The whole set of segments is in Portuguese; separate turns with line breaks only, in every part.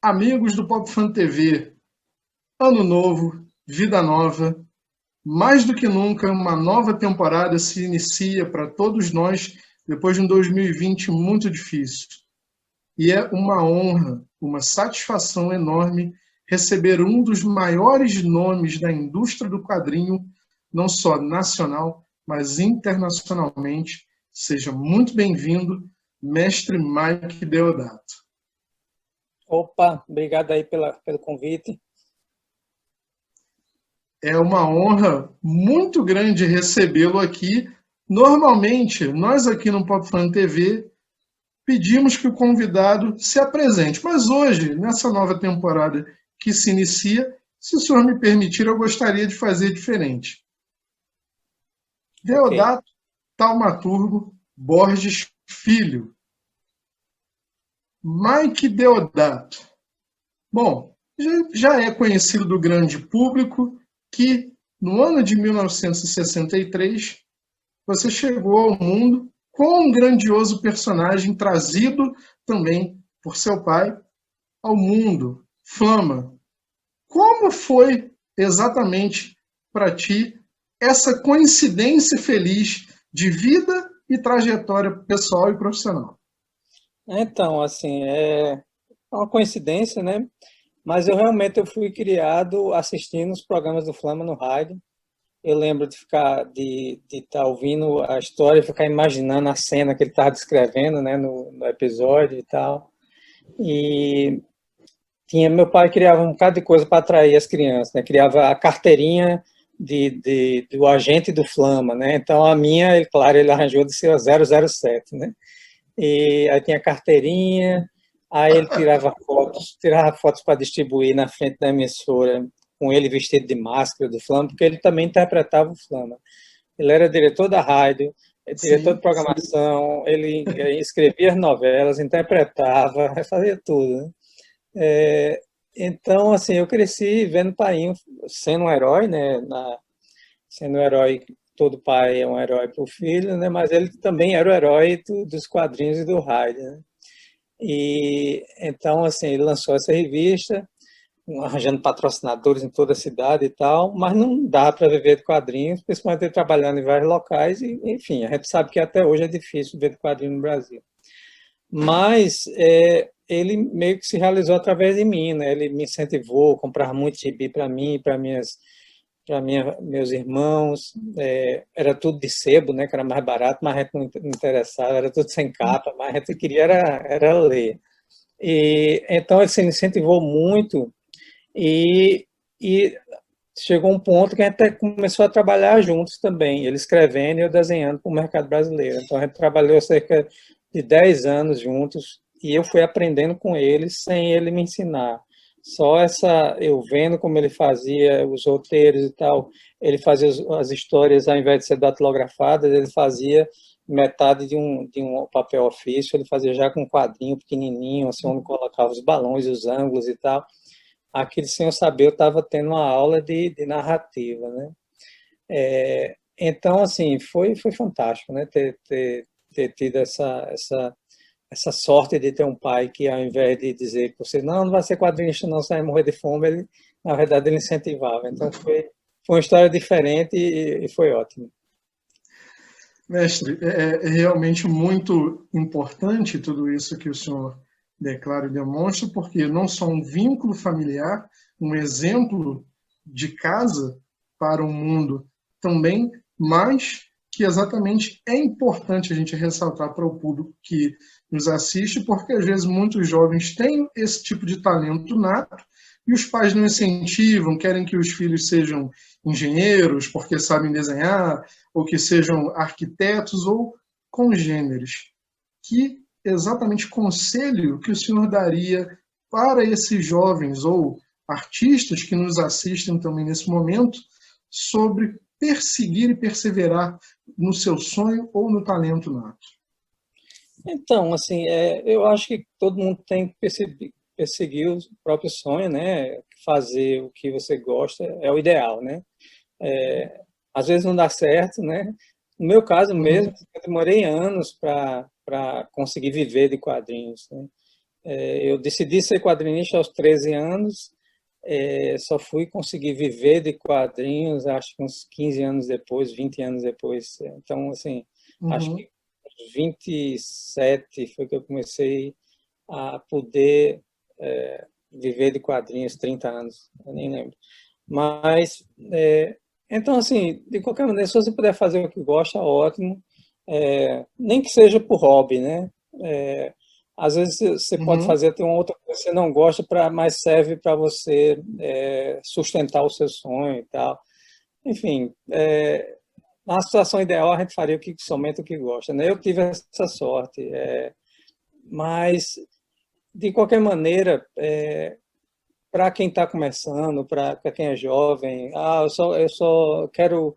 Amigos do Pop Fan TV, ano novo, vida nova, mais do que nunca uma nova temporada se inicia para todos nós depois de um 2020 muito difícil. E é uma honra, uma satisfação enorme receber um dos maiores nomes da indústria do quadrinho, não só nacional, mas internacionalmente. Seja muito bem-vindo, mestre Mike Deodato.
Opa, obrigado aí pelo convite.
É uma honra muito grande recebê-lo aqui. Normalmente, nós aqui no Pop Fan TV pedimos que o convidado se apresente, mas hoje, nessa nova temporada que se inicia, se o senhor me permitir, eu gostaria de fazer diferente.
Ok.
Deodato Taumaturgo Borges Filho. Mike Deodato. Bom, já é conhecido do grande público que, no ano de 1963, você chegou ao mundo com um grandioso personagem trazido também por seu pai ao mundo, Flama. Como foi exatamente para ti essa coincidência feliz de vida e trajetória pessoal e profissional?
Então, assim, é uma coincidência, né? Mas eu fui criado assistindo os programas do Flama no rádio. Eu lembro de estar ouvindo a história e ficar imaginando a cena que ele estava descrevendo, né, no episódio e tal. E meu pai criava um bocado de coisa para atrair as crianças, né? Criava a carteirinha do agente do Flama, né? Então a minha, claro, ele arranjou de ser a 007, né? E aí tinha carteirinha, aí ele tirava fotos para distribuir na frente da emissora, com ele vestido de máscara do Flama, porque ele também interpretava o Flama. Ele era diretor da rádio, diretor de
Sim,
programação, ele escrevia as novelas, interpretava, fazia tudo, né? Então, assim, eu cresci vendo o Painho sendo um herói, né? Sendo um herói, todo pai é um herói para o filho, né? Mas ele também era o herói dos quadrinhos e do rádio, né? E então, assim, ele lançou essa revista, arranjando patrocinadores em toda a cidade e tal, mas não dá para viver de quadrinhos, principalmente ele trabalhando em vários locais, e, enfim, a gente sabe que até hoje é difícil viver de quadrinho no Brasil. Mas ele meio que se realizou através de mim, né? Ele me incentivou a comprar muito gibi para mim, meus irmãos. Era tudo de sebo, né? Que era mais barato, mas a gente não interessava. Era tudo sem capa, mas a gente queria era ler. E então ele se incentivou muito e chegou um ponto que a gente começou a trabalhar juntos também, ele escrevendo e eu desenhando para o mercado brasileiro. Então a gente trabalhou cerca de 10 anos juntos e eu fui aprendendo com ele sem ele me ensinar. Só eu vendo como ele fazia os roteiros e tal, ele fazia as histórias, ao invés de ser datilografadas, ele fazia metade de um papel ofício, ele fazia já com um quadrinho pequenininho, assim, onde colocava os balões, os ângulos e tal. Aquele sem eu saber, eu estava tendo uma aula de narrativa, né? Então, assim, foi fantástico, né? Ter tido essa sorte de ter um pai que, ao invés de dizer que você não vai ser quadrinista, não, você vai morrer de fome, ele, na verdade, ele incentivava. Então, foi uma história diferente e foi ótimo.
mestre, é realmente muito importante tudo isso que o senhor declara e demonstra, porque não só um vínculo familiar, um exemplo de casa para o mundo também, mas que exatamente é importante a gente ressaltar para o público que nos assiste, porque às vezes muitos jovens têm esse tipo de talento nato e os pais não incentivam, querem que os filhos sejam engenheiros porque sabem desenhar, ou que sejam arquitetos ou congêneres. Que exatamente conselho que o senhor daria para esses jovens ou artistas que nos assistem também nesse momento sobre perseguir e perseverar no seu sonho ou no talento nato?
Então, assim, eu acho que todo mundo tem que perseguir o próprio sonho, né? Fazer o que você gosta é o ideal, né? Às vezes não dá certo, né? No meu caso mesmo, eu demorei anos para conseguir viver de quadrinhos, né? Eu decidi ser quadrinista aos 13 anos, só fui conseguir viver de quadrinhos, acho que uns 15 anos depois, 20 anos depois. Então, assim, acho
Uhum.
que aos 27 foi que eu comecei a poder viver de quadrinhos, 30 anos, eu nem lembro. Mas, então, assim, de qualquer maneira, se você puder fazer o que gosta, ótimo. Nem que seja por hobby, né? Às vezes você pode
Uhum.
fazer até uma outra coisa que você não gosta, mas serve para você sustentar o seu sonho e tal. Enfim, na situação ideal a gente faria somente o que gosta, né? Eu tive essa sorte, mas de qualquer maneira, para quem está começando, para quem é jovem, eu só quero,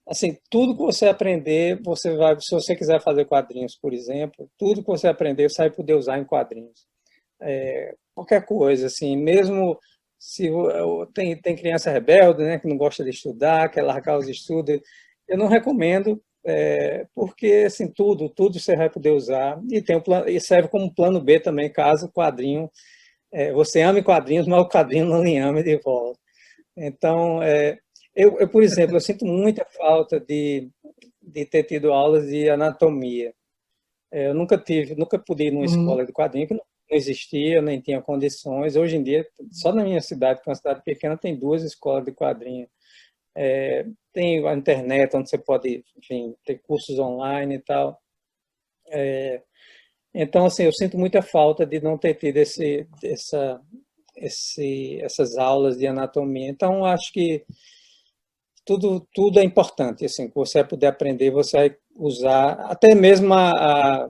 assim, tudo que você aprender, você vai, se você quiser fazer quadrinhos, por exemplo, tudo que você aprender, você vai poder usar em quadrinhos. Qualquer coisa, assim, mesmo se tem criança rebelde, né, que não gosta de estudar, quer largar os estudos, eu não recomendo, porque assim tudo você vai poder usar e tem e serve como plano B também, caso o quadrinho você ame quadrinhos, mas o quadrinho não lhe ame de volta. Então, por exemplo, eu sinto muita falta de ter tido aulas de anatomia. Eu nunca pude ir numa
Uhum.
escola de quadrinho, que não existia, nem tinha condições. Hoje em dia, só na minha cidade, que é uma cidade pequena, tem 2 escolas de quadrinho. Tem a internet, onde você pode, enfim, ter cursos online e tal. Então, assim, eu sinto muita falta de não ter tido essas aulas de anatomia. Então, acho que tudo é importante, assim, que você vai poder aprender, você vai usar, até mesmo a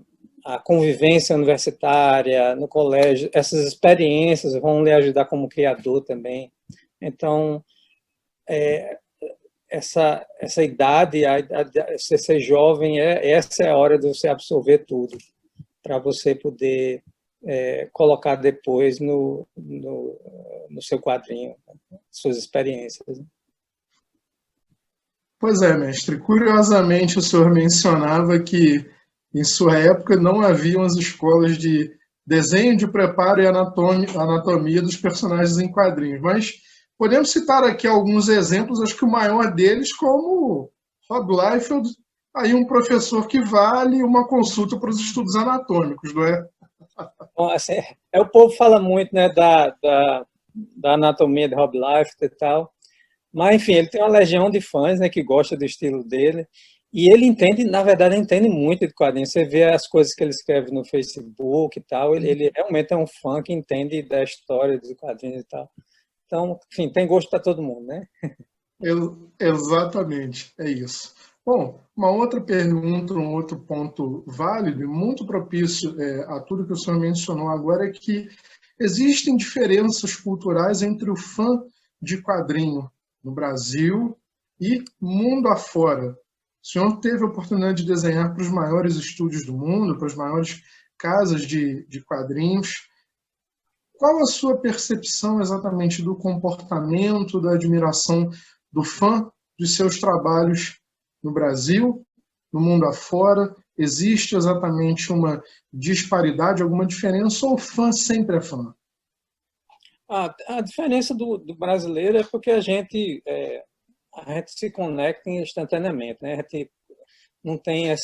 convivência universitária, no colégio, essas experiências vão lhe ajudar como criador também. Então, essa idade, você ser jovem, essa é a hora de você absorver tudo, para você poder colocar depois no seu quadrinho, suas experiências.
Pois é, mestre. Curiosamente, o senhor mencionava que em sua época não haviam as escolas de desenho de preparo e anatomia dos personagens em quadrinhos, mas podemos citar aqui alguns exemplos, acho que o maior deles como Rob Liefeld, aí um professor que vale uma consulta para os estudos anatômicos, não é?
Bom, assim, o povo fala muito, né, da anatomia de Rob Liefeld e tal, mas enfim, ele tem uma legião de fãs, né, que gosta do estilo dele, e ele entende, na verdade, ele entende muito de quadrinhos. Você vê as coisas que ele escreve no Facebook e tal, ele realmente é um fã que entende da história dos quadrinhos e tal. Então, enfim, tem gosto para todo mundo, né?
Exatamente, é isso. Bom, uma outra pergunta, um outro ponto válido e muito propício a tudo que o senhor mencionou agora é que existem diferenças culturais entre o fã de quadrinho no Brasil e mundo afora. O senhor teve a oportunidade de desenhar para os maiores estúdios do mundo, para as maiores casas de quadrinhos. Qual a sua percepção exatamente do comportamento, da admiração do fã de seus trabalhos no Brasil, no mundo afora? Existe exatamente uma disparidade, alguma diferença, ou o fã sempre é fã?
A diferença do brasileiro é porque a gente se conecta instantaneamente, né? A gente não tem a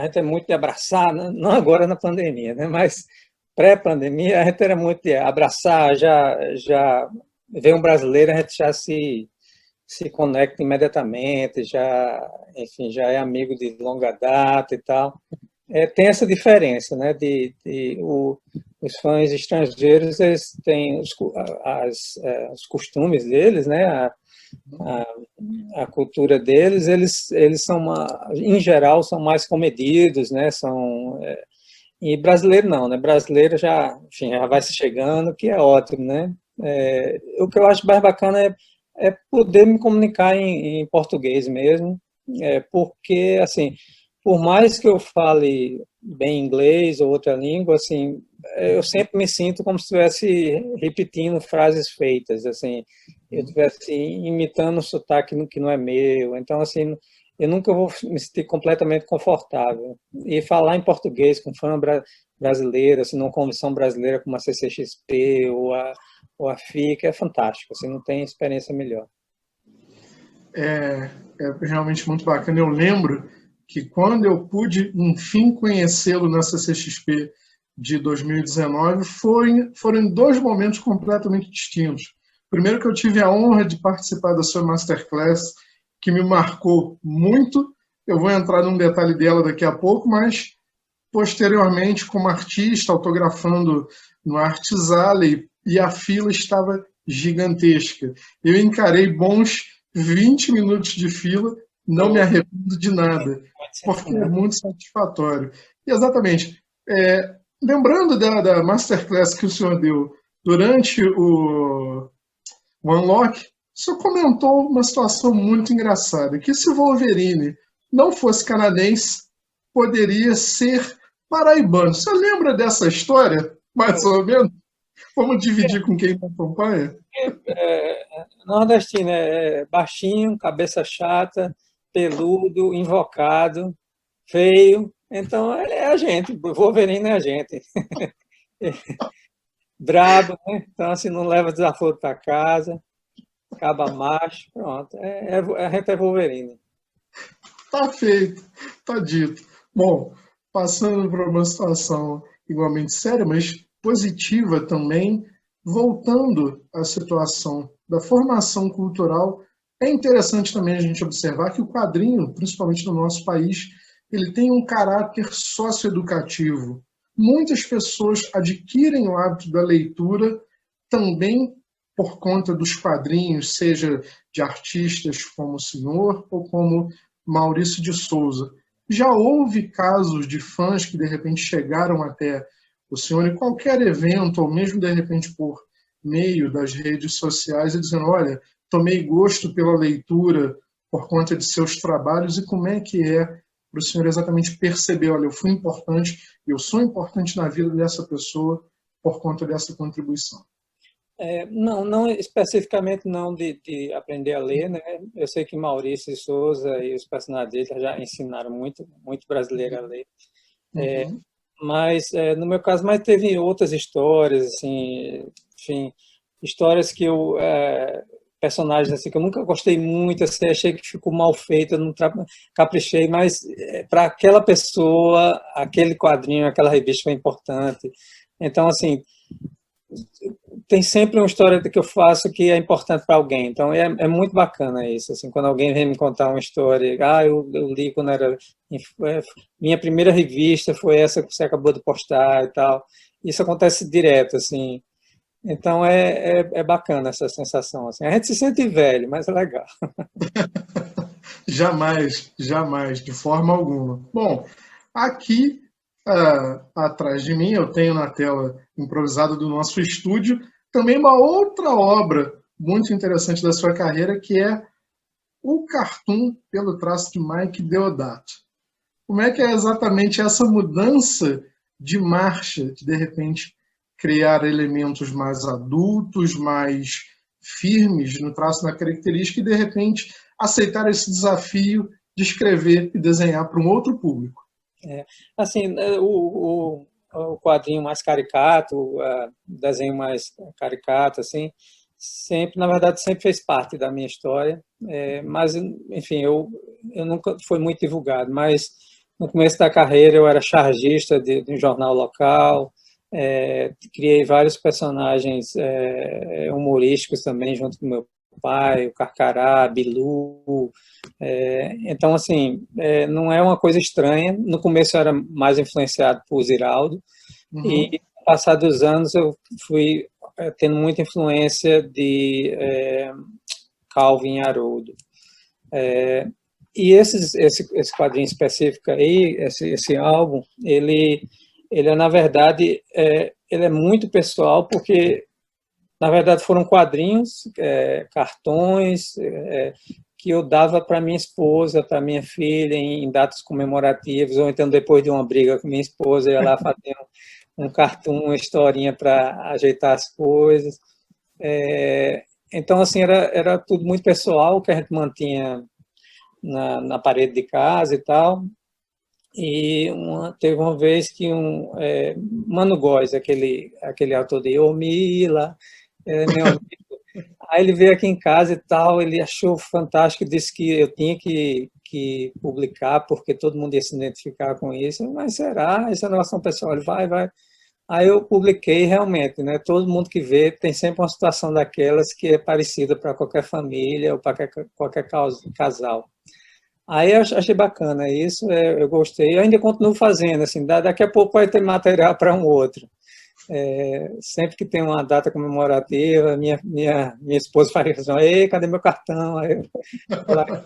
gente é muito de abraçar, né? Não agora na pandemia, né? Mas pré-pandemia a gente era muito de abraçar, já vê um brasileiro, a gente já se conecta imediatamente, enfim, já é amigo de longa data e tal. Tem essa diferença, né? Os fãs estrangeiros, eles têm os costumes deles, né? A, a cultura deles, eles são, em geral, são mais comedidos, né? E brasileiro não, né? Brasileiro já, enfim, já vai se chegando, que é ótimo, né? O que eu acho mais bacana é poder me comunicar em português mesmo, porque, assim, por mais que eu fale bem inglês ou outra língua, assim, eu sempre me sinto como se estivesse repetindo frases feitas, assim, eu estivesse imitando um sotaque que não é meu. Então, assim, eu nunca vou me sentir completamente confortável. E falar em português com fã brasileira, assim, numa convenção brasileira como a CCXP ou a FIC, é fantástico, assim, não tem experiência melhor.
É, é realmente muito bacana. Eu lembro que quando eu pude, enfim, conhecê-lo na CCXP de 2019, foram dois momentos completamente distintos. Primeiro que eu tive a honra de participar da sua Masterclass, que me marcou muito. Eu vou entrar num detalhe dela daqui a pouco, mas posteriormente, como artista, autografando no Artes Alley, e a fila estava gigantesca. Eu encarei bons 20 minutos de fila, não me arrependo de nada, porque é muito satisfatório. E exatamente, lembrando da Masterclass que o senhor deu durante o Unlock, o senhor comentou uma situação muito engraçada, que se o Wolverine não fosse canadense, poderia ser paraibano. Você lembra dessa história, mais ou menos? Vamos dividir com quem me acompanha?
Nordestino é baixinho, cabeça chata, peludo, invocado, feio. Então, é a gente, Wolverine é a gente. Brabo, né? Então, assim, não leva desaforo para casa, acaba macho, pronto. A gente é Wolverine.
Tá feito, tá dito. Bom, passando para uma situação igualmente séria, mas positiva também, voltando à situação da formação cultural, é interessante também a gente observar que o quadrinho, principalmente no nosso país, ele tem um caráter socioeducativo. Muitas pessoas adquirem o hábito da leitura também por conta dos quadrinhos, seja de artistas como o senhor ou como Maurício de Souza. Já houve casos de fãs que de repente chegaram até o senhor em qualquer evento, ou mesmo de repente por meio das redes sociais, e dizendo: olha, tomei gosto pela leitura por conta de seus trabalhos, e como é que é para o senhor exatamente perceber: olha, eu fui importante, eu sou importante na vida dessa pessoa por conta dessa contribuição?
Não especificamente não de aprender a ler, né? Eu sei que Maurício de Souza e os personagens dele já ensinaram muito brasileiro a ler.
Uhum.
Mas no meu caso, mas teve outras histórias, assim, enfim, histórias que eu personagens assim que eu nunca gostei muito, assim, achei que ficou mal feito, eu não caprichei, mas para aquela pessoa, aquele quadrinho, aquela revista foi importante. Então, assim, tem sempre uma história que eu faço que é importante para alguém. Então, é muito bacana isso. Assim, quando alguém vem me contar uma história, eu li quando era... Minha primeira revista foi essa que você acabou de postar e tal. Isso acontece direto, assim. Então, é bacana essa sensação. Assim. A gente se sente velho, mas é legal.
Jamais, jamais, de forma alguma. Bom, aqui atrás de mim eu tenho na tela improvisada do nosso estúdio também uma outra obra muito interessante da sua carreira, que é o cartoon pelo traço de Mike Deodato. Como é que é exatamente essa mudança de marcha, de repente criar elementos mais adultos, mais firmes no traço, na característica, e de repente aceitar esse desafio de escrever e desenhar para um outro público?
Assim, o quadrinho mais caricato, o desenho mais caricato, assim, sempre, na verdade, sempre fez parte da minha história, mas, enfim, eu nunca fui muito divulgado, mas no começo da carreira eu era chargista de um jornal local, criei vários personagens humorísticos também, junto com meu pai, o Carcará, Bilu. Então, assim, não é uma coisa estranha. No começo eu era mais influenciado por Ziraldo,
Uhum.
e no passar dos anos eu fui tendo muita influência de Calvin Haroldo. E esse quadrinho específico aí, esse álbum, ele é, na verdade, ele é muito pessoal, porque, na verdade, foram quadrinhos, cartões, que eu dava para minha esposa, para minha filha, em datas comemorativas, ou então depois de uma briga com minha esposa, eu ia lá fazer um cartoon, uma historinha para ajeitar as coisas. Então, assim, era tudo muito pessoal, que a gente mantinha na parede de casa e tal. E teve uma vez que Mano Góes, aquele autor de Ô Mila, meu amigo, aí ele veio aqui em casa e tal, ele achou fantástico, disse que eu tinha que publicar, porque todo mundo ia se identificar com isso. Mas será? Essa é a relação pessoal. Ele vai, vai. Aí eu publiquei realmente, né? Todo mundo que vê tem sempre uma situação daquelas que é parecida para qualquer família ou para qualquer casal. Aí eu achei bacana isso, eu gostei. Eu ainda continuo fazendo, assim, daqui a pouco vai ter material para um outro. Sempre que tem uma data comemorativa, minha esposa faz assim, ei, cadê meu cartão? Aí eu vou lá.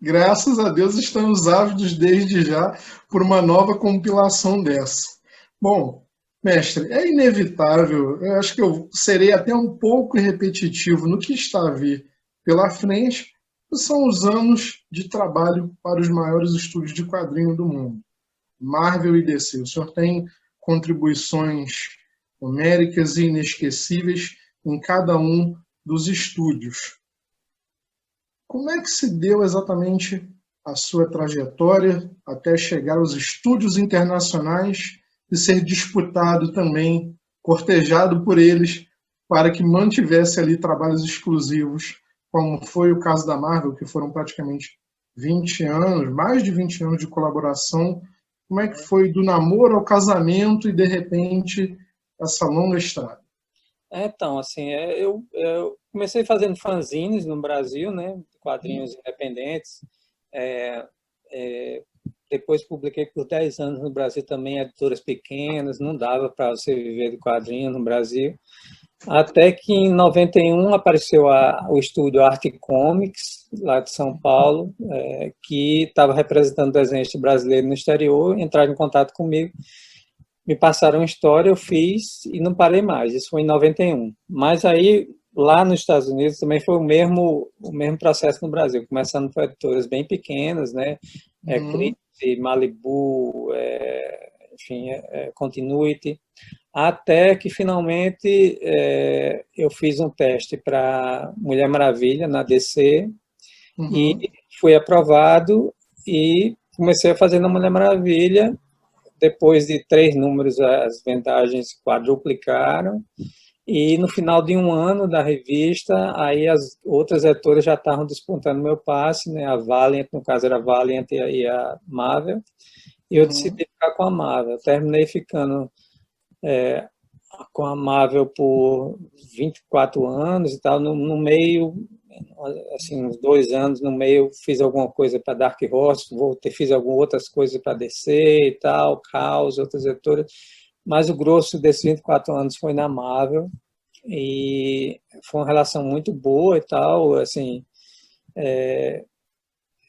Graças a Deus estamos ávidos desde já por uma nova compilação dessa. Bom, mestre, é inevitável, eu acho que eu serei até um pouco repetitivo no que está a vir pela frente, que são os anos de trabalho para os maiores estúdios de quadrinho do mundo, Marvel e DC. O senhor tem contribuições numéricas e inesquecíveis em cada um dos estúdios. Como é que se deu exatamente a sua trajetória até chegar aos estúdios internacionais e ser disputado também, cortejado por eles, para que mantivesse ali trabalhos exclusivos, como foi o caso da Marvel, que foram praticamente 20 anos, mais de 20 anos de colaboração. Como é que foi do namoro ao casamento e, de repente, essa longa estrada?
Então, assim, eu comecei fazendo fanzines no Brasil, né? Quadrinhos independentes. É, depois publiquei por 10 anos no Brasil também, editoras pequenas, não dava para você viver de quadrinhos no Brasil. Até que em 91 apareceu o estúdio Arte Comics, lá de São Paulo, que estava representando desenhista brasileiro no exterior, entraram em contato comigo, me passaram uma história, eu fiz e não parei mais. Isso foi em 91. Mas aí, lá nos Estados Unidos, também foi o mesmo processo no Brasil, começando por editoras bem pequenas, né? Christie, Malibu, enfim, Continuity, até que finalmente eu fiz um teste para Mulher Maravilha na DC e fui aprovado e comecei a fazer na Mulher Maravilha. Depois de 3 números, as vendagens quadruplicaram e no final de um ano da revista, aí as outras editoras já estavam despontando meu passe, né? A Valiant, no caso era a Valiant e a Marvel, e eu decidi ficar com a Marvel. Terminei ficando com a Marvel por 24 anos e tal. No meio, assim, uns 2 anos no meio, fiz alguma coisa para Dark Horse, fiz algumas outras coisas para DC e tal, Caos, outras editoras, mas o grosso desses 24 anos foi na Marvel e foi uma relação muito boa e tal, assim,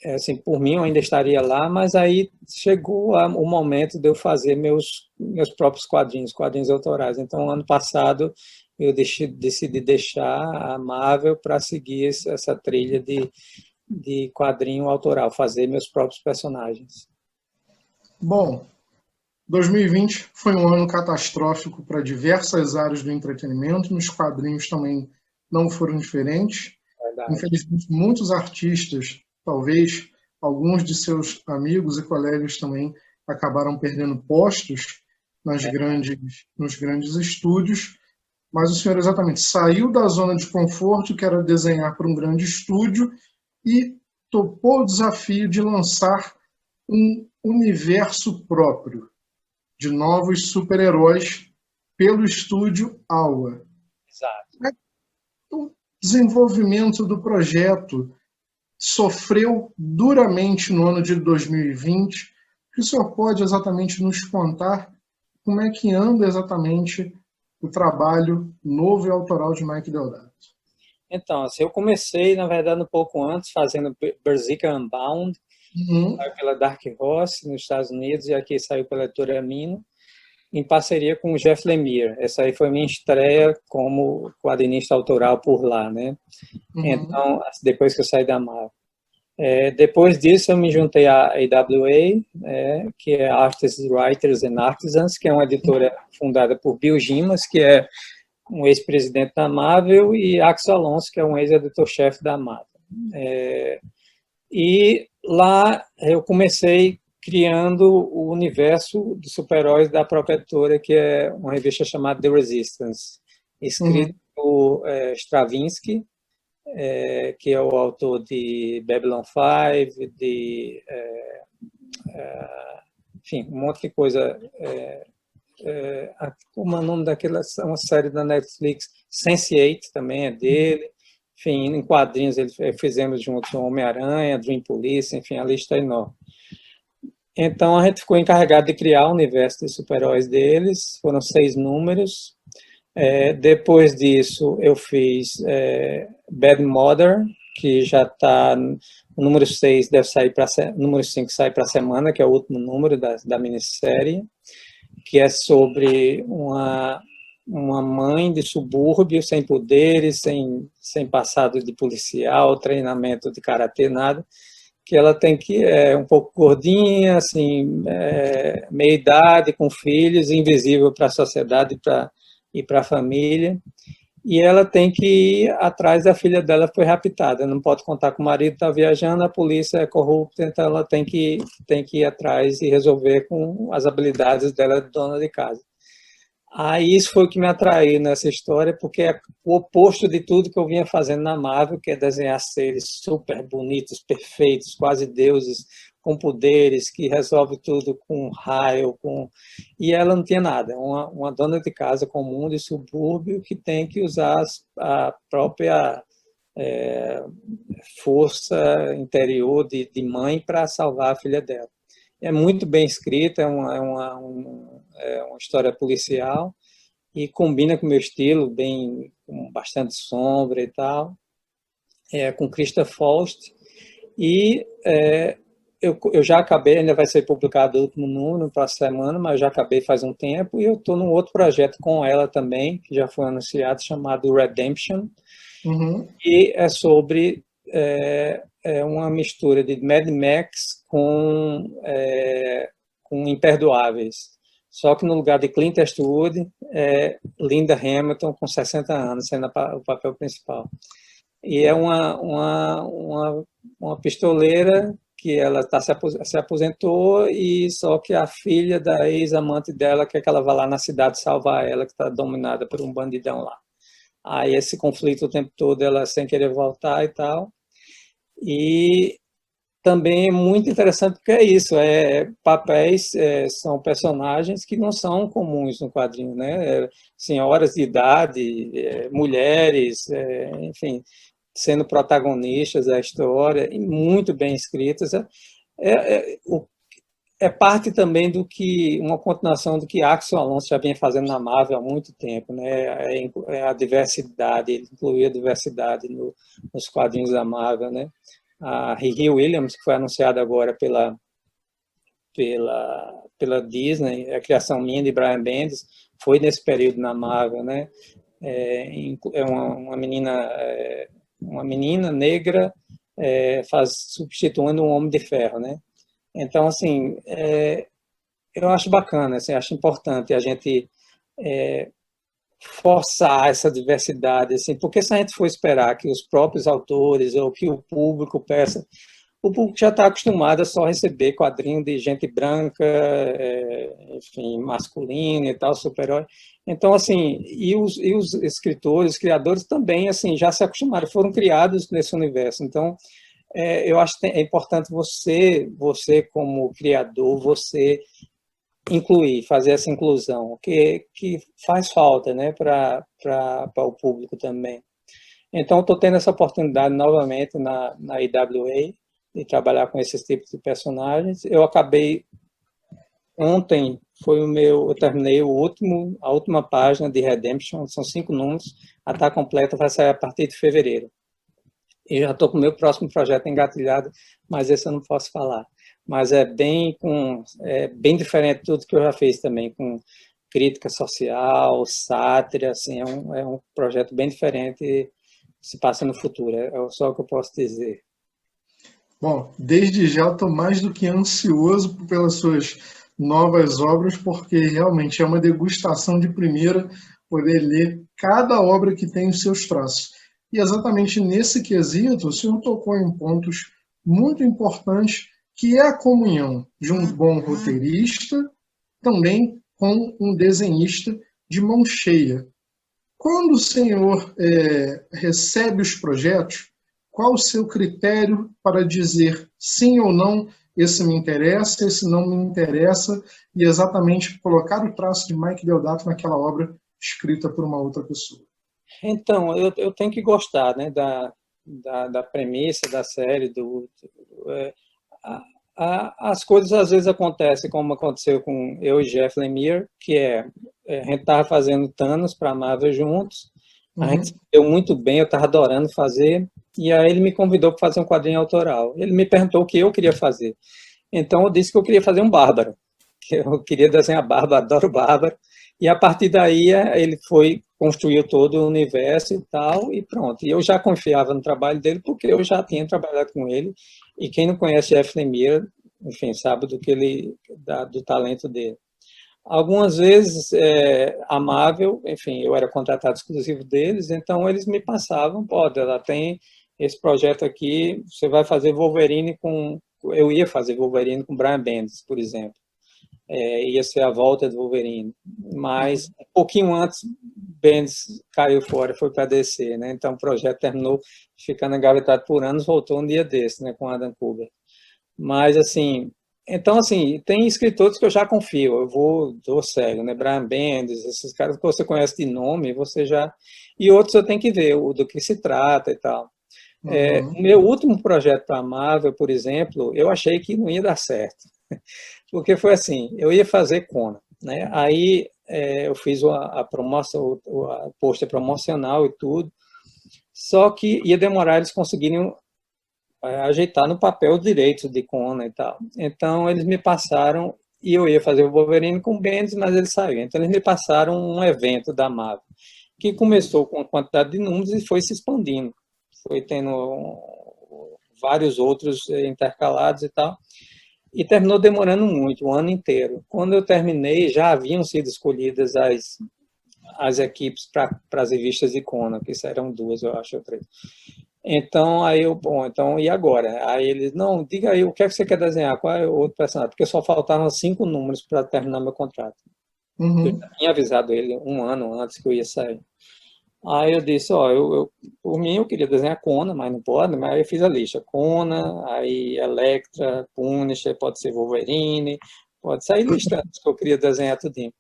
assim, por mim eu ainda estaria lá, mas aí chegou o momento de eu fazer meus próprios quadrinhos autorais. Então, ano passado, eu decidi deixar a Marvel para seguir essa trilha de quadrinho autoral, fazer meus próprios personagens.
Bom, 2020 foi um ano catastrófico para diversas áreas do entretenimento, nos quadrinhos também não foram diferentes.
Verdade.
Infelizmente, muitos artistas, talvez alguns de seus amigos e colegas também, acabaram perdendo postos nos grandes estúdios, mas o senhor exatamente saiu da zona de conforto, que era desenhar para um grande estúdio, e topou o desafio de lançar um universo próprio de novos super-heróis pelo estúdio Aua.
Exato.
O desenvolvimento do projeto sofreu duramente no ano de 2020. O senhor pode exatamente nos contar como é que anda exatamente o trabalho novo e autoral de Mike Deodato?
Então, assim, eu comecei, na verdade, um pouco antes, fazendo Berserker Unbound, saiu pela Dark Horse, nos Estados Unidos, e aqui saiu pela editora Amino, em parceria com o Jeff Lemire. Essa aí foi minha estreia como quadrinista autoral por lá, né? Então, depois que eu saí da Marvel. Depois disso, eu me juntei à AWA, que é Artists, Writers and Artisans, que é uma editora fundada por Bill Gimas, que é um ex-presidente da Marvel, e Axel Alonso, que é um ex-editor-chefe da Marvel. E lá eu comecei criando o universo de super-heróis da própria editora, que é uma revista chamada The Resistance, escrito
Uhum.
por Stravinsky, que é o autor de Babylon 5, enfim, um monte de coisa. Como é o nome daquela uma série da Netflix? Sense8 também é dele. Enfim, em quadrinhos fizemos junto com Homem-Aranha, Dream Police, enfim, a lista é enorme. Então a gente ficou encarregado de criar o universo de super-heróis deles, foram 6 números. Depois disso eu fiz Bad Mother, que já está, o número 6 deve sair para, o número 5 sai para a semana, que é o último número da minissérie, que é sobre uma mãe de subúrbio, sem poderes, sem passado de policial, treinamento de karatê, nada, que ela tem que um pouco gordinha, assim, meia idade, com filhos, invisível para a sociedade e para a família, e ela tem que ir atrás da filha dela, que foi raptada, não pode contar com o marido, está viajando, a polícia é corrupta, então ela tem que ir atrás e resolver com as habilidades dela de dona de casa. Aí isso foi o que me atraiu nessa história, porque é o oposto de tudo que eu vinha fazendo na Marvel, que é desenhar seres super bonitos, perfeitos, quase deuses, com poderes, que resolve tudo com raio, e ela não tinha nada, uma dona de casa comum de subúrbio que tem que usar a própria força interior de mãe para salvar a filha dela. É muito bem escrita, é uma história policial, e combina com o meu estilo, com bastante sombra e tal, com Christa Faust, e eu já acabei, ainda vai ser publicado o último número para a semana, mas já acabei faz um tempo, e eu estou num outro projeto com ela também, que já foi anunciado, chamado Redemption, e é sobre uma mistura de Mad Max com Imperdoáveis. Só que no lugar de Clint Eastwood, Linda Hamilton, com 60 anos, sendo o papel principal. E é uma pistoleira que ela se aposentou, e só que a filha da ex-amante dela quer que ela vá lá na cidade salvar ela, que está dominada por um bandidão lá. Aí esse conflito o tempo todo, ela sem querer voltar e tal. E também é muito interessante porque é isso, papéis, são personagens que não são comuns no quadrinho, né? Senhoras de idade, mulheres, enfim, sendo protagonistas da história, e muito bem escritas. É parte também uma continuação do que Axel Alonso já vinha fazendo na Marvel há muito tempo, né? A diversidade, incluir a diversidade nos quadrinhos da Marvel, né? A Riri Williams, que foi anunciada agora pela Disney, a criação minha de Brian Bendis, foi nesse período na Marvel, né? Uma menina negra substituindo um Homem de Ferro, né? Então, assim, eu acho bacana, assim, acho importante a gente forçar essa diversidade, assim, porque se a gente for esperar que os próprios autores ou que o público peça, o público já está acostumado a só receber quadrinho de gente branca, enfim, masculina e tal, super-herói. Então, assim, e os escritores, criadores também, assim, já se acostumaram, foram criados nesse universo. Então, eu acho que é importante você como criador, você incluir, fazer essa inclusão, que faz falta, né, para o público também. Então, estou tendo essa oportunidade novamente na IWA, de trabalhar com esses tipos de personagens. Eu acabei, ontem, eu terminei a última página de Redemption, são 5 números, a estar completa vai sair a partir de fevereiro. E já estou com o meu próximo projeto engatilhado, mas esse eu não posso falar. Mas é bem diferente de tudo que eu já fiz também, com crítica social, sátira, assim, é um projeto bem diferente, se passa no futuro, é só o que eu posso dizer.
Bom, desde já estou mais do que ansioso pelas suas novas obras, porque realmente é uma degustação de primeira poder ler cada obra que tem os seus traços. E exatamente nesse quesito, o senhor tocou em pontos muito importante, que é a comunhão de um bom roteirista, também com um desenhista de mão cheia. Quando o senhor recebe os projetos, qual o seu critério para dizer sim ou não, esse me interessa, esse não me interessa, e exatamente colocar o traço de Mike Deodato naquela obra escrita por uma outra pessoa?
Então, eu tenho que gostar, né, da premissa da série, as coisas às vezes acontecem como aconteceu com eu e Jeff Lemire, que a gente estava fazendo Thanos para a Marvel juntos, a gente se deu muito bem, eu estava adorando fazer, e aí ele me convidou para fazer um quadrinho autoral. Ele me perguntou o que eu queria fazer. Então eu disse que eu queria fazer um Bárbaro, que eu queria desenhar Bárbaro, adoro Bárbaro, e a partir daí ele construiu todo o universo e tal, e pronto. E eu já confiava no trabalho dele, porque eu já tinha trabalhado com ele, e quem não conhece Jeff Lemire, enfim, sabe do talento dele. Algumas vezes a Marvel, enfim, eu era contratado exclusivo deles, então eles me passavam, pode, ela tem esse projeto aqui, você vai fazer Wolverine eu ia fazer Wolverine com Brian Bendis, por exemplo. Ia ser a volta do Wolverine, mas um pouquinho antes Bendis caiu fora, foi para DC, né? Então o projeto terminou ficando engavetado por anos, voltou um dia desse, né, com Adam Kubert. Mas assim, então assim, tem escritores que eu já confio, dou cego, né? Brian Bendis, esses caras que você conhece de nome, você já, e outros eu tenho que ver do que se trata e tal. O meu último projeto para a Marvel, por exemplo, eu achei que não ia dar certo. Porque foi assim, eu ia fazer Conan, né? Aí eu fiz a promoção, a pôster promocional e tudo, só que ia demorar eles conseguirem ajeitar no papel os direitos de Conan e tal. Então eles me passaram, e eu ia fazer o Wolverine com o Bendis, mas ele saiu. Então eles me passaram um evento da Marvel, que começou com uma quantidade de números e foi se expandindo. Foi tendo vários outros intercalados e tal. E terminou demorando muito, um ano inteiro. Quando eu terminei, já haviam sido escolhidas as equipes para as revistas de Conan, que eram duas, eu acho, ou três. Então, aí então, e agora? Aí eles, não, diga aí, o que é que você quer desenhar? Qual é o outro personagem? Porque só faltavam 5 números para terminar meu contrato. Eu já tinha avisado ele um ano antes que eu ia sair. Aí eu disse, por mim eu queria desenhar Conan, mas não pode, mas aí eu fiz a lista. Conan, aí Electra, Punisher, pode ser Wolverine, pode sair listando que eu queria desenhar tudinho.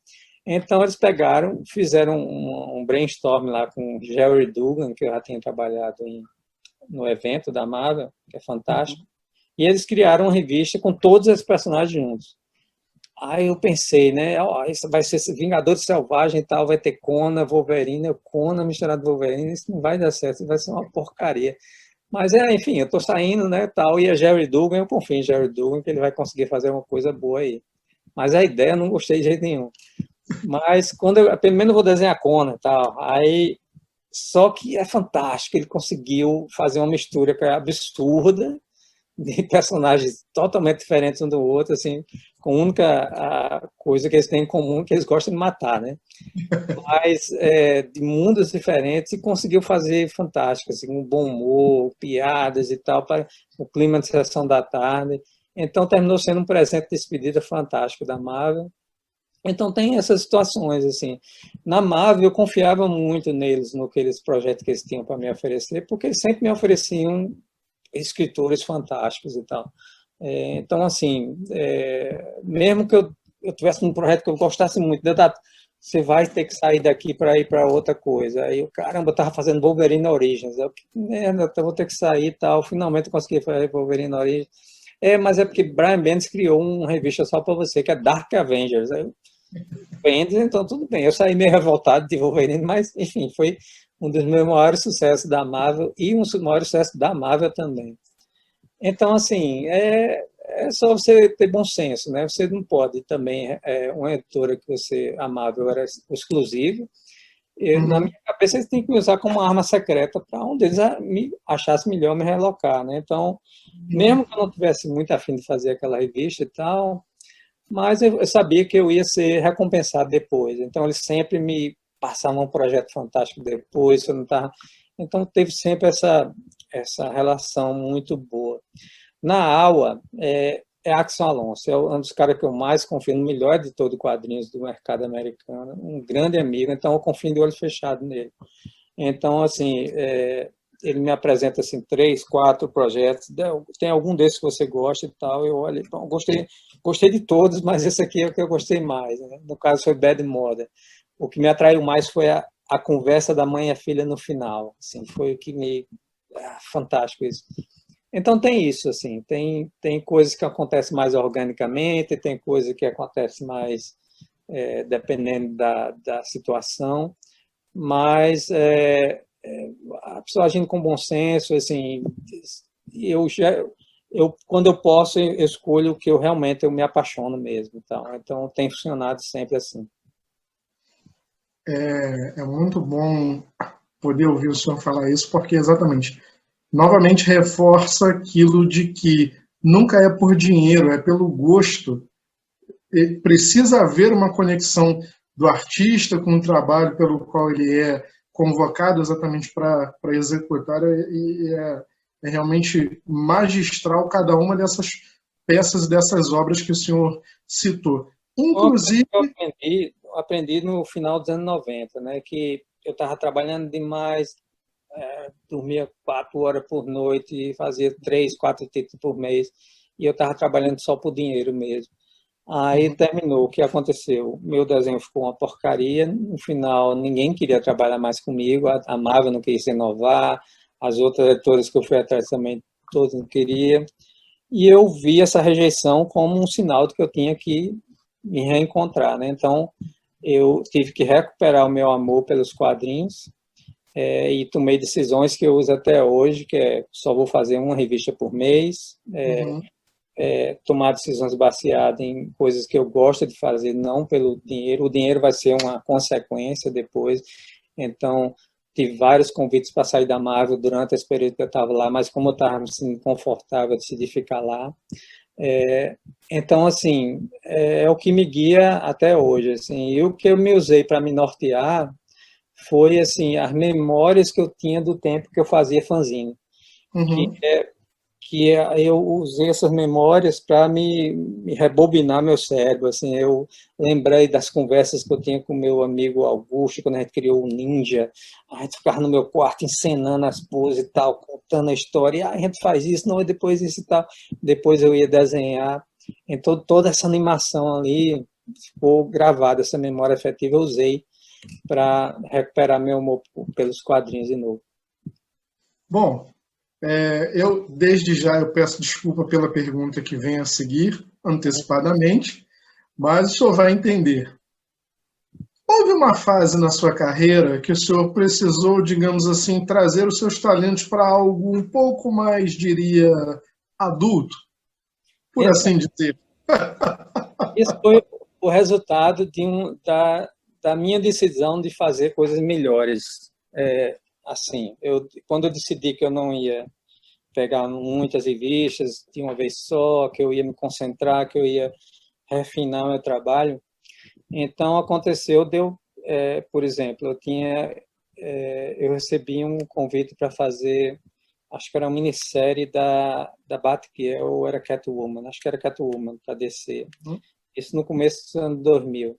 Então eles pegaram, fizeram um brainstorm lá com Jerry Dugan, que eu já tinha trabalhado no evento da Marvel, que é fantástico, e eles criaram uma revista com todos esses personagens juntos. Aí eu pensei, né, isso vai ser Vingadores Selvagem e tal, vai ter Conan, Wolverine, Conan misturado com Wolverine, isso não vai dar certo, isso vai ser uma porcaria. Mas, enfim, eu tô saindo, né, tal, e a Jerry Dugan, eu confio em Jerry Dugan, que ele vai conseguir fazer uma coisa boa aí. Mas a ideia eu não gostei de jeito nenhum. Mas, pelo menos eu vou desenhar Conan e tal, aí, só que é fantástico, ele conseguiu fazer uma mistura que é absurda, de personagens totalmente diferentes um do outro, assim, com a única coisa que eles têm em comum que eles gostam de matar, né? Mas de mundos diferentes e conseguiu fazer fantástico, assim, um bom humor, piadas e tal, para o clima de sessão da tarde. Então terminou sendo um presente de despedida fantástico da Marvel. Então tem essas situações, assim. Na Marvel eu confiava muito neles, naqueles projetos que eles tinham para me oferecer, porque eles sempre me ofereciam escritores fantásticos e tal. Então, assim, mesmo que eu tivesse um projeto que eu gostasse muito, você vai ter que sair daqui para ir para outra coisa. Aí eu, caramba, eu estava fazendo Wolverine Origins. Eu, que merda, eu vou ter que sair e tal. Finalmente eu consegui fazer Wolverine Origins. Mas é porque Brian Bendis criou uma revista só para você, que é Dark Avengers. Aí Bendis, então tudo bem. Eu saí meio revoltado de Wolverine, mas, enfim, foi um dos meus maiores sucessos da Marvel e um dos maiores sucessos da Marvel também. Então, assim, é só você ter bom senso, né? Você não pode também, uma editora que a Marvel era exclusivo, na minha cabeça eles têm que me usar como uma arma secreta para onde eles achassem melhor me relocar, né? Então, mesmo que eu não tivesse muito afim de fazer aquela revista e tal, mas eu sabia que eu ia ser recompensado depois. Então, eles sempre me passavam um projeto fantástico depois, eu não tava... Então, teve sempre essa relação muito boa. Na aula, é Axel Alonso, é um dos caras que eu mais confio, no melhor editor de quadrinhos do mercado americano, um grande amigo, então eu confio de olho fechado nele. Então, assim, ele me apresenta assim, 3, 4 projetos, tem algum desses que você gosta e tal, eu olho, bom, gostei de todos, mas esse aqui é o que eu gostei mais, né? No caso foi Bad Mother. O que me atraiu mais foi a conversa da mãe e a filha no final, assim, foi o que me... fantástico isso. Então tem isso, assim, tem coisas que acontecem mais organicamente, tem coisas que acontecem mais dependendo da situação, mas a pessoa agindo com bom senso, assim, quando eu posso, eu escolho o que eu realmente me apaixono mesmo, então tem funcionado sempre assim.
É muito bom poder ouvir o senhor falar isso, porque exatamente, novamente reforça aquilo de que nunca é por dinheiro, é pelo gosto. E precisa haver uma conexão do artista com o trabalho pelo qual ele é convocado exatamente para executar, e é realmente magistral cada uma dessas peças, dessas obras que o senhor citou. Inclusive...
Eu aprendi no final dos anos 90, né, que eu estava trabalhando demais, dormia 4 horas por noite, fazia 3, 4 títulos por mês, e eu estava trabalhando só por dinheiro mesmo. Aí terminou, o que aconteceu? Meu desenho ficou uma porcaria, no final ninguém queria trabalhar mais comigo, a Marvel não queria se renovar, as outras editoras que eu fui atrás também, todas não queriam, e eu vi essa rejeição como um sinal de que eu tinha que me reencontrar, né? Então, eu tive que recuperar o meu amor pelos quadrinhos, e tomei decisões que eu uso até hoje, que só vou fazer uma revista por mês, tomar decisões baseadas em coisas que eu gosto de fazer, não pelo dinheiro. O dinheiro vai ser uma consequência depois. Então, tive vários convites para sair da Marvel durante esse período que eu estava lá, mas como eu estava me sentindo confortável, decidi ficar lá. Então, assim, é o que me guia até hoje. Assim, e o que eu me usei para me nortear foi assim, as memórias que eu tinha do tempo que eu fazia fanzine. Que eu usei essas memórias para me rebobinar meu cérebro. Assim, eu lembrei das conversas que eu tinha com meu amigo Augusto, quando a gente criou o Ninja. A gente ficava no meu quarto encenando as poses e tal, contando a história. E a gente faz isso, não, depois isso e tal. Depois eu ia desenhar. Então, toda essa animação ali ficou gravada, essa memória afetiva eu usei para recuperar meu amor pelos quadrinhos de novo.
Bom, eu desde já eu peço desculpa pela pergunta que vem a seguir, antecipadamente, mas o senhor vai entender. Houve uma fase na sua carreira que o senhor precisou, digamos assim, trazer os seus talentos para algo um pouco mais, diria, adulto, por assim dizer.
Isso foi o resultado da minha decisão de fazer coisas melhores. Assim, quando eu decidi que eu não ia pegar muitas revistas de uma vez só, que eu ia me concentrar, que eu ia refinar meu trabalho, então aconteceu, por exemplo, eu recebi um convite para fazer, acho que era uma minissérie da Batgirl, ou era Catwoman, acho que era Catwoman, para DC. Isso no começo do ano 2000.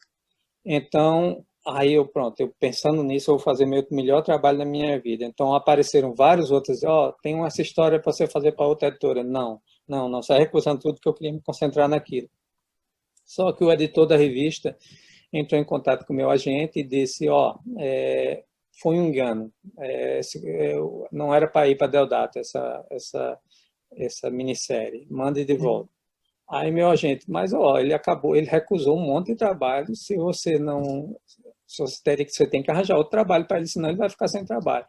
Então, aí eu pensando nisso, eu vou fazer meu melhor trabalho da minha vida. Então, apareceram vários outros, tem essa história para você fazer para outra editora. Não, saí recusando tudo que eu queria me concentrar naquilo. Só que o editor da revista entrou em contato com o meu agente e disse, foi um engano, não era para ir para a Deodato essa minissérie, mande de volta. Aí meu agente, mas ele recusou um monte de trabalho, se você tem que arranjar outro trabalho para ele, senão ele vai ficar sem trabalho.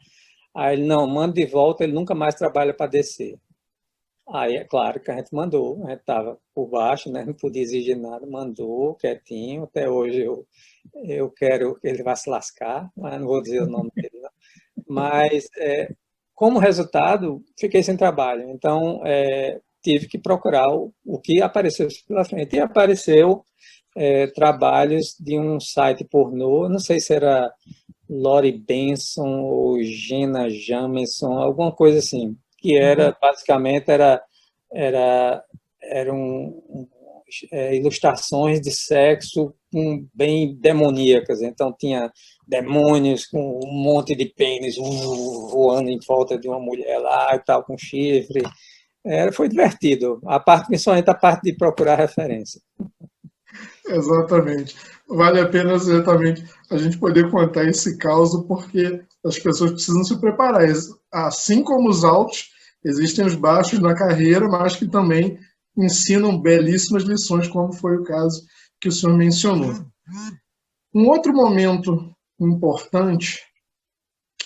Aí ele, não, manda de volta, ele nunca mais trabalha para descer. Aí é claro que a gente mandou, a gente estava por baixo, né? Não podia exigir nada, mandou quietinho, até hoje eu quero que ele vá se lascar, mas não vou dizer o nome dele, não. Mas, como resultado, fiquei sem trabalho, então tive que procurar o que apareceu pela frente, e apareceu trabalhos de um site pornô, não sei se era Lori Benson ou Gina Jamison, alguma coisa assim, que era, basicamente, era eram ilustrações de sexo bem demoníacas. Então tinha demônios com um monte de pênis voando em volta de uma mulher lá e tal, com chifre. Foi divertido, principalmente a parte de procurar referência.
Exatamente. Vale a pena exatamente a gente poder contar esse caos, porque as pessoas precisam se preparar. Assim como os altos, existem os baixos na carreira, mas que também ensinam belíssimas lições, como foi o caso que o senhor mencionou. Um outro momento importante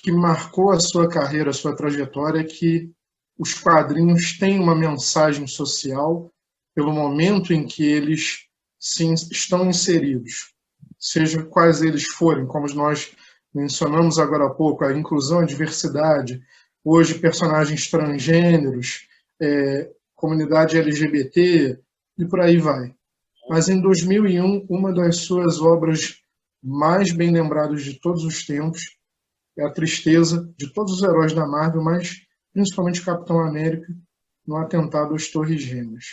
que marcou a sua carreira, a sua trajetória, é que os quadrinhos têm uma mensagem social pelo momento em que eles estão inseridos, seja quais eles forem, como nós mencionamos agora há pouco, a inclusão, a diversidade, hoje personagens transgêneros, comunidade LGBT e por aí vai. Mas em 2001, uma das suas obras mais bem lembradas de todos os tempos é a tristeza de todos os heróis da Marvel, mas principalmente Capitão América, no atentado às Torres Gêmeas.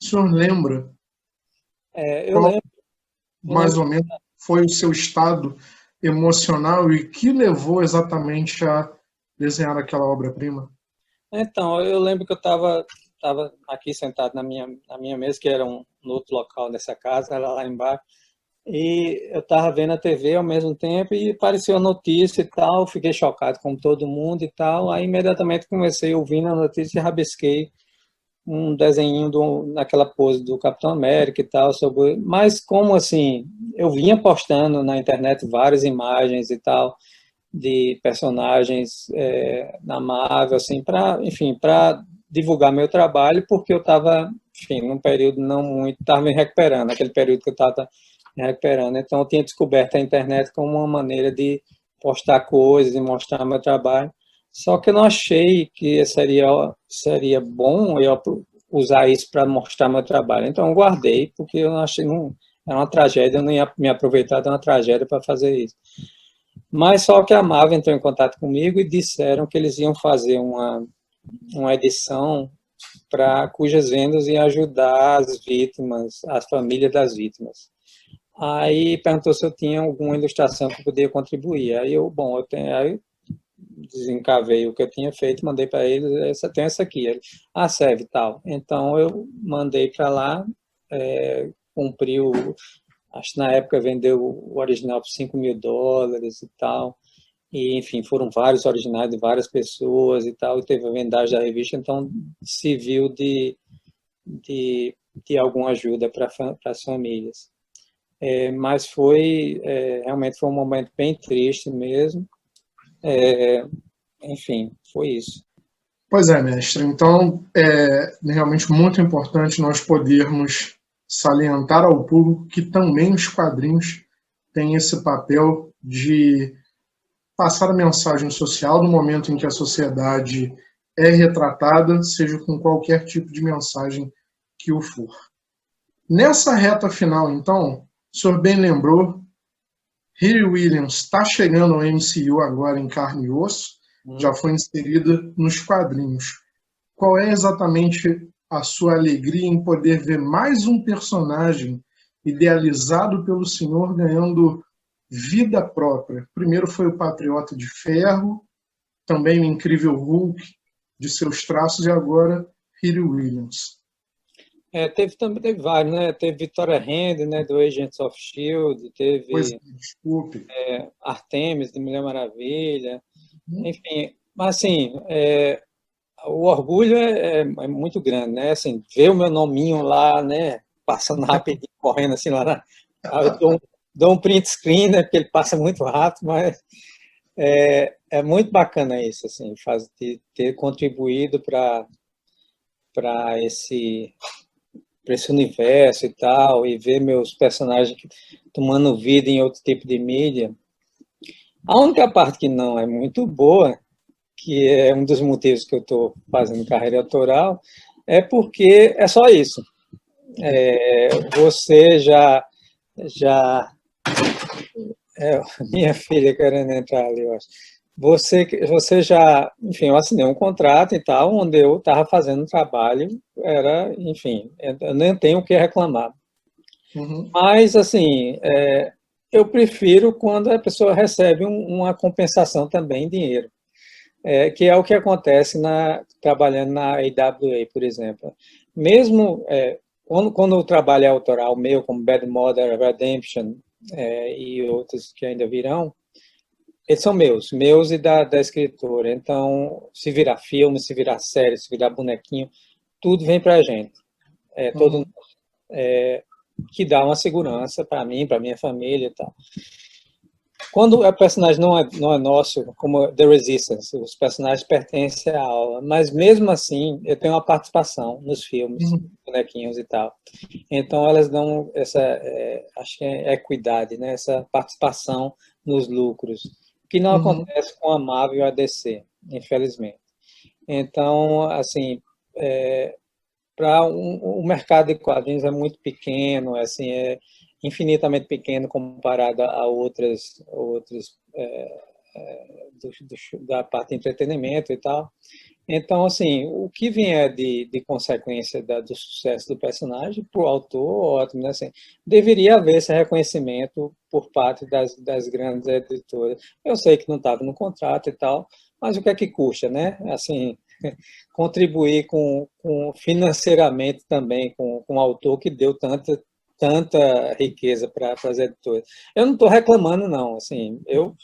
O senhor lembra
eu lembro,
mais ou menos, foi o seu estado emocional e que levou exatamente a desenhar aquela obra-prima?
Então, eu lembro que eu estava aqui sentado na minha mesa, que era no outro local dessa casa, era lá embaixo, e eu estava vendo a TV ao mesmo tempo e apareceu a notícia e tal, fiquei chocado como todo mundo e tal, aí imediatamente comecei ouvindo a notícia e rabisquei um desenho naquela pose do Capitão América e tal, mas como assim, eu vinha postando na internet várias imagens e tal, de personagens na Marvel, assim, para divulgar meu trabalho, porque eu estava, enfim, num período não muito, estava me recuperando, aquele período que eu estava me recuperando, então eu tinha descoberto a internet como uma maneira de postar coisas e mostrar meu trabalho, só que eu não achei que seria bom eu usar isso para mostrar meu trabalho, então eu guardei, porque eu não achei, era uma tragédia, eu não ia me aproveitar de uma tragédia para fazer isso. Mas só que a Marvel entrou em contato comigo e disseram que eles iam fazer uma edição cujas vendas iam ajudar as vítimas, as famílias das vítimas. Aí perguntou se eu tinha alguma ilustração que podia contribuir. Aí aí desencavei o que eu tinha feito, mandei para eles, tem essa aqui. Ele, serve tal. Então eu mandei para lá, cumpri acho que na época vendeu o original por $5.000 e tal. E, enfim, foram vários originais de várias pessoas e tal, e teve a vendagem da revista, então se viu de alguma ajuda para as famílias. Mas realmente foi um momento bem triste mesmo. Enfim, foi isso.
Pois é, mestre. Então, é realmente muito importante nós podermos salientar ao público que também os quadrinhos têm esse papel de passar a mensagem social no momento em que a sociedade é retratada, seja com qualquer tipo de mensagem que o for. Nessa reta final, então, o senhor bem lembrou, Riri Williams está chegando ao MCU agora em carne e osso, já foi inserida nos quadrinhos. Qual é exatamente a sua alegria em poder ver mais um personagem idealizado pelo senhor ganhando vida própria? Primeiro foi o Patriota de Ferro, também o Incrível Hulk, de seus traços, e agora Riri Williams.
Teve vários, né? Teve Victoria Hand, né, do Agents of S.H.I.E.L.D., teve
desculpe.
Artemis, de Mulher Maravilha, enfim, mas assim, o orgulho é muito grande, né? Assim, ver o meu nominho lá, né, passando rapidinho, correndo assim lá, eu dou um print screen, né, porque ele passa muito rápido, mas é muito bacana isso, assim, ter contribuído para esse universo e tal, e ver meus personagens tomando vida em outro tipo de mídia. A única parte que não é muito boa, que é um dos motivos que eu estou fazendo carreira autoral, é porque é só isso. Você já minha filha querendo entrar ali, eu acho. você já, enfim, eu assinei um contrato e tal, onde eu estava fazendo um trabalho, enfim, eu nem tenho o que reclamar.
Uhum,
Mas, assim, eu prefiro quando a pessoa recebe uma compensação também em dinheiro, que é o que acontece trabalhando na AWA, por exemplo. Mesmo quando o trabalho é autoral meu, como Bad Mother, Redemption e outros que ainda virão, eles são meus e da escritora. Então, se virar filme, se virar série, se virar bonequinho, tudo vem para a gente. Todo
uhum,
que dá uma segurança para mim, para minha família e tal. Quando o personagem não é nosso, como The Resistance, os personagens pertencem à aula, mas mesmo assim eu tenho uma participação nos filmes,
uhum,
bonequinhos e tal. Então elas dão essa, acho que é equidade, né? Essa participação nos lucros, que não
uhum,
acontece com a Marvel e a DC, infelizmente. Então, assim, o mercado de quadrinhos é muito pequeno, assim, é infinitamente pequeno comparado a outros da parte de entretenimento e tal. Então, assim, o que vier de consequência do sucesso do personagem, para o autor, ótimo, né? Assim, deveria haver esse reconhecimento por parte das grandes editoras. Eu sei que não estava no contrato e tal, mas o que é que custa, né? Assim, contribuir financeiramente também com o autor que deu tanta riqueza para as editoras. Eu não estou reclamando, não. Assim, eu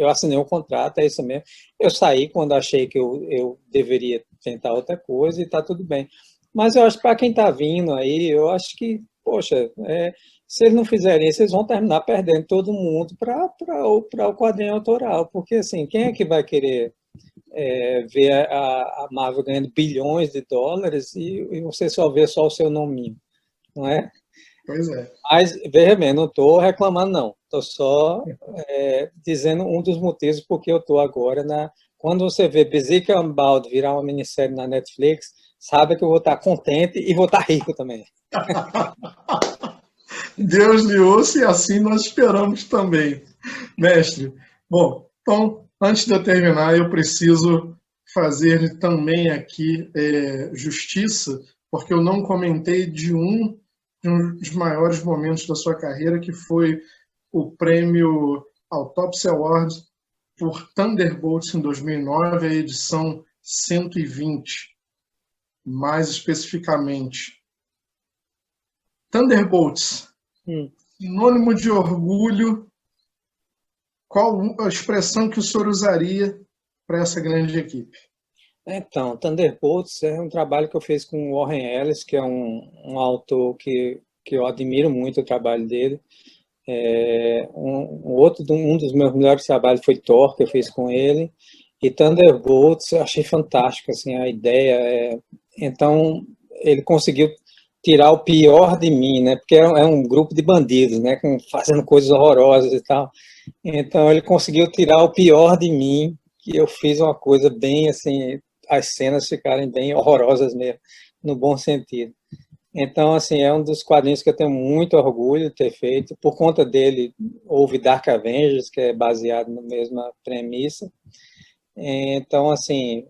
assinei um contrato, é isso mesmo. Eu saí quando achei que eu deveria tentar outra coisa e está tudo bem. Mas eu acho que para quem está vindo aí, eu acho que, poxa, se eles não fizerem isso, eles vão terminar perdendo todo mundo para o quadrinho autoral. Porque, assim, quem é que vai querer ver a Marvel ganhando bilhões de dólares e você só vê só o seu nominho, não é?
pois é.
Mas, veja bem, não estou reclamando, não. Estou só dizendo um dos motivos porque eu estou agora na... Quando você vê Berserk Unbound virar uma minissérie na Netflix, sabe que eu vou estar contente e vou estar rico também.
Deus lhe ouça e assim nós esperamos também, mestre. Bom, então, antes de eu terminar, eu preciso fazer também aqui justiça, porque eu não comentei de um dos maiores momentos da sua carreira, que foi o prêmio Autopsy Award por Thunderbolts em 2009, a edição 120, mais especificamente. Thunderbolts,
Hum.
sinônimo de orgulho, qual a expressão que o senhor usaria para essa grande equipe?
Então, Thunderbolts é um trabalho que eu fiz com o Warren Ellis, que é um autor que eu admiro muito o trabalho dele. Um dos meus melhores trabalhos foi Thor, que eu fiz com ele, e Thunderbolts eu achei fantástico, assim, a ideia. Então, ele conseguiu tirar o pior de mim, né? Porque é um grupo de bandidos, né? Fazendo coisas horrorosas e tal. Então, ele conseguiu tirar o pior de mim, que eu fiz uma coisa bem, assim, as cenas ficarem bem horrorosas mesmo, no bom sentido. Então, assim, é um dos quadrinhos que eu tenho muito orgulho de ter feito. Por conta dele, houve Dark Avengers, que é baseado na mesma premissa. Então, assim,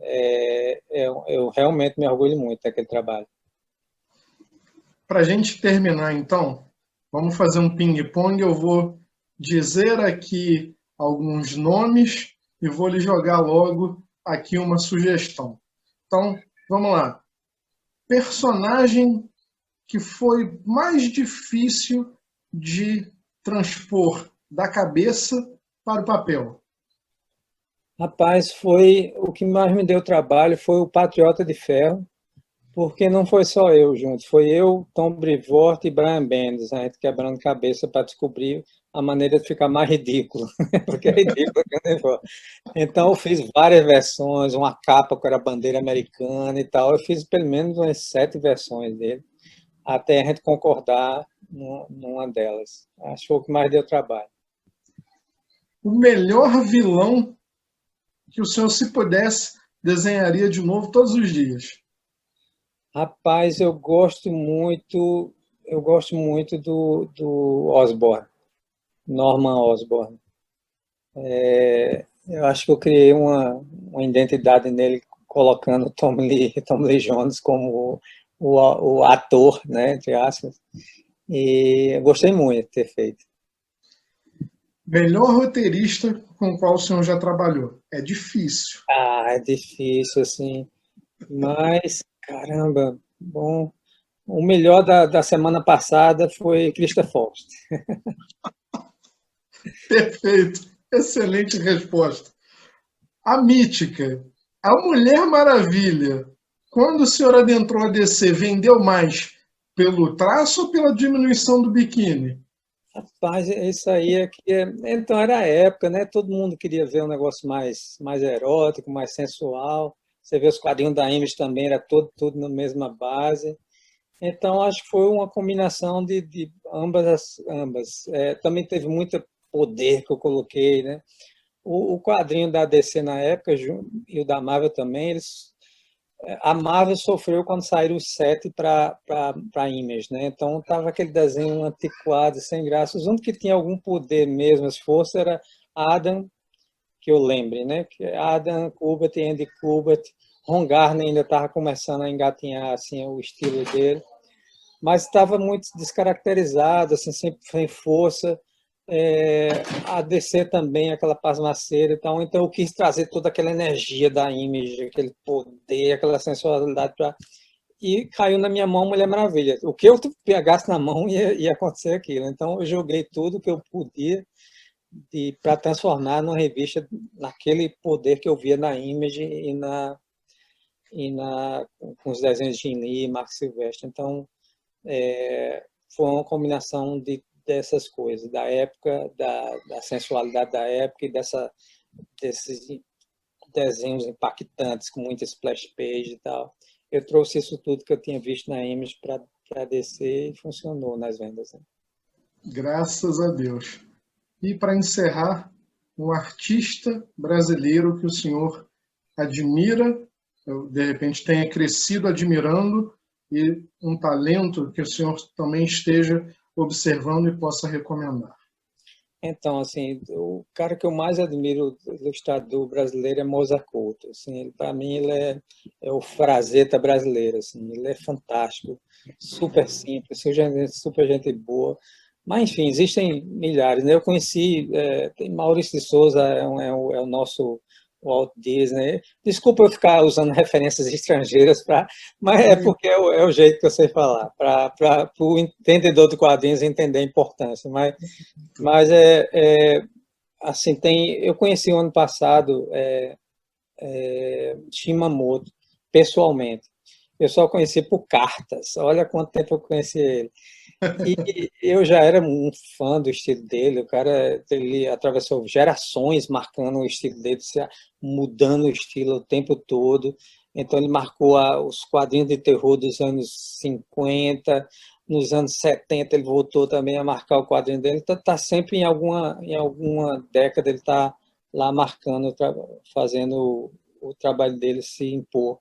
eu realmente me orgulho muito daquele trabalho.
Para a gente terminar, então, vamos fazer um ping-pong. Eu vou dizer aqui alguns nomes e vou lhe jogar logo aqui uma sugestão. Então, vamos lá. Personagem que foi mais difícil de transpor da cabeça para o papel.
Rapaz, foi o que mais me deu trabalho foi o Patriota de Ferro, porque não foi só eu junto, foi eu, Tom Brevoort e Brian Bendis, a gente quebrando cabeça para descobrir a maneira de ficar mais ridículo, porque é ridículo que eu nem. Então eu fiz várias versões, uma capa que era bandeira americana e tal, eu fiz pelo menos umas 7 versões dele, até a gente concordar numa delas. Acho que foi o que mais deu trabalho.
O melhor vilão que o senhor, se pudesse, desenharia de novo todos os dias.
Rapaz, eu gosto muito do Osborn, Norman Osborn. Eu acho que eu criei uma identidade nele, colocando Tom Lee Jones como o ator, né, entre aspas, e eu gostei muito de ter feito.
Melhor roteirista com o qual o senhor já trabalhou? É difícil.
Ah, é difícil, assim, mas, caramba, bom, o melhor da semana passada foi Krista Foster.
Perfeito. Excelente resposta. A mítica, a Mulher Maravilha, quando o senhor adentrou a DC, vendeu mais pelo traço ou pela diminuição do biquíni?
Rapaz, isso aí então era a época, né? Todo mundo queria ver um negócio mais erótico, mais sensual. Você vê os quadrinhos da Image também, era tudo na mesma base. Então, acho que foi uma combinação de ambas. Também teve muito poder que eu coloquei, né? O quadrinho da DC na época, e o da Marvel também, a Marvel sofreu quando saíram os 7 para Image, né? Então tava aquele desenho antiquado, sem graça. Os únicos que tinha algum poder mesmo, as forças, era Adam, que eu lembre, né? Que Adam Kubert e Andy Kubert. Ron Garner ainda estava começando a engatinhar assim, o estilo dele, mas estava muito descaracterizado, assim, sempre sem força. A DC também, aquela pasmaceira e tal. Então eu quis trazer toda aquela energia da Image, aquele poder, aquela sensualidade para e caiu na minha mão Mulher Maravilha. O que eu pegasse na mão ia acontecer aquilo. Então eu joguei tudo que eu podia para transformar numa revista naquele poder que eu via na Image com os desenhos de Jim Lee e Mark Silvestre. Então foi uma combinação dessas coisas, da época, da sensualidade da época e desses desenhos impactantes com muita splash page e tal. Eu trouxe isso tudo que eu tinha visto na Image para descer e funcionou nas vendas. Né?
Graças a Deus. E para encerrar, um artista brasileiro que o senhor admira, de repente tenha crescido admirando, e um talento que o senhor também esteja observando e possa recomendar.
Então, assim, o cara que eu mais admiro do ilustrador brasileiro é Mozart Couto. Assim, para mim, ele é o Frazetta brasileiro. Assim, ele é fantástico, super simples, super gente boa. Mas, enfim, existem milhares. Né? Eu conheci, tem Maurício de Souza, é o nosso Walt Disney. Desculpa eu ficar usando referências estrangeiras, mas é porque é o jeito que eu sei falar, para o entendedor do quadrinhos entender a importância. Mas assim, eu conheci o ano passado Shimamoto pessoalmente. Eu só conheci por cartas. Olha quanto tempo eu conheci ele. E eu já era um fã do estilo dele. O cara, ele atravessou gerações marcando o estilo dele, mudando o estilo o tempo todo. Então ele marcou os quadrinhos de terror dos anos 50, nos anos 70 ele voltou também a marcar o quadrinho dele. Então está sempre em alguma década ele está lá marcando, fazendo o trabalho dele se impor.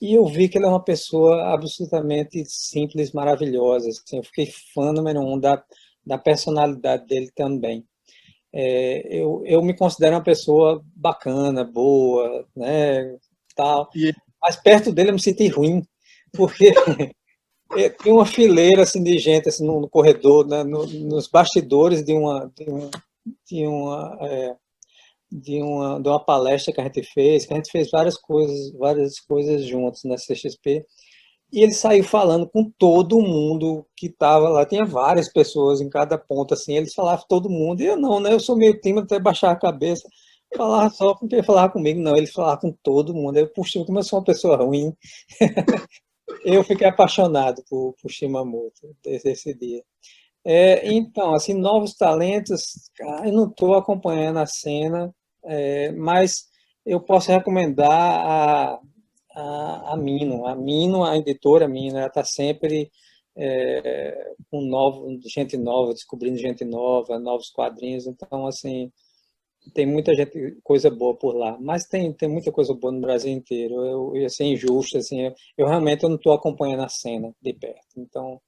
E eu vi que ele é uma pessoa absolutamente simples, maravilhosa. Assim, eu fiquei fã número um da personalidade dele também. Eu me considero uma pessoa bacana, boa, né, tal.
E
Mas perto dele eu me senti ruim, porque tinha uma fileira assim, de gente assim, no corredor, né, nos bastidores de uma palestra que a gente fez várias coisas juntos na CXP, e ele saiu falando com todo mundo que estava lá, tinha várias pessoas em cada ponta, assim, eles falavam com todo mundo, e eu não, né, eu sou meio tímido, até baixar a cabeça, falava só com quem falava comigo, não, ele falava com todo mundo, eu, puxa, como eu sou uma pessoa ruim, eu fiquei apaixonado por Shimamoto desde esse dia. Então, assim, novos talentos, cara, eu não estou acompanhando a cena, mas eu posso recomendar a Mino. A Mino, a editora Mino, ela está sempre com gente nova, descobrindo gente nova, novos quadrinhos. Então, assim, tem muita gente, coisa boa por lá. Mas tem muita coisa boa no Brasil inteiro. Eu ia ser injusto, assim, eu realmente não estou acompanhando a cena de perto. Então,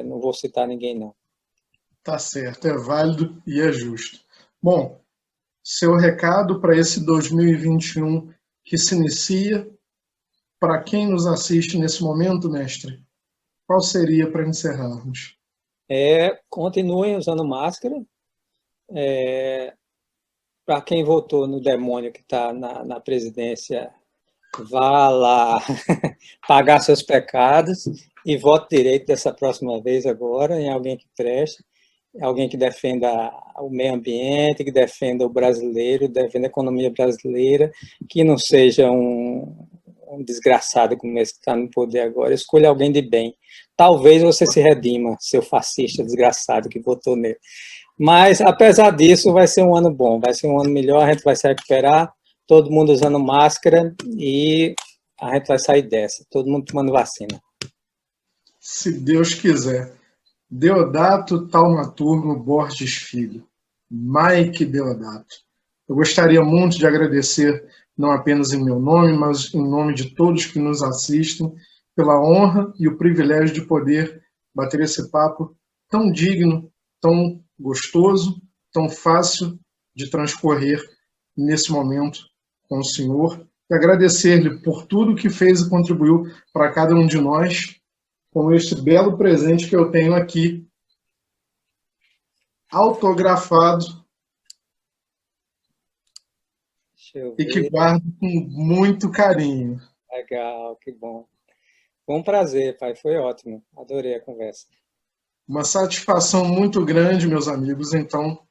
não vou citar ninguém, não.
tá certo, é válido e é justo. Bom, seu recado para esse 2021 que se inicia, para quem nos assiste nesse momento, mestre, qual seria para encerrarmos?
Continuem usando máscara. Para quem votou no demônio que está na presidência, vá lá pagar seus pecados e vote direito dessa próxima vez agora em alguém que preste, alguém que defenda o meio ambiente, que defenda o brasileiro, defenda a economia brasileira, que não seja um desgraçado como esse que está no poder agora. Escolha alguém de bem. Talvez você se redima, seu fascista desgraçado que votou nele. Mas, apesar disso, vai ser um ano bom, vai ser um ano melhor, a gente vai se recuperar, todo mundo usando máscara e a gente vai sair dessa, todo mundo tomando vacina.
Se Deus quiser. Deodato Taumaturgo Borges Filho, Mike Deodato. Eu gostaria muito de agradecer, não apenas em meu nome, mas em nome de todos que nos assistem, pela honra e o privilégio de poder bater esse papo tão digno, tão gostoso, tão fácil de transcorrer nesse momento com o senhor. E agradecer-lhe por tudo que fez e contribuiu para cada um de nós, com este belo presente que eu tenho aqui, autografado, e que guardo com muito carinho.
Legal, que bom. Foi um prazer, pai, foi ótimo, adorei a conversa.
Uma satisfação muito grande, meus amigos. Então,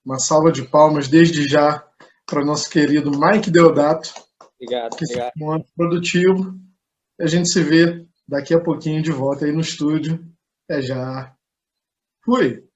uma salva de palmas desde já para o nosso querido Mike Deodato.
Obrigado,
que foi um ano produtivo. A gente se vê daqui a pouquinho de volta aí no estúdio. Até já. Fui!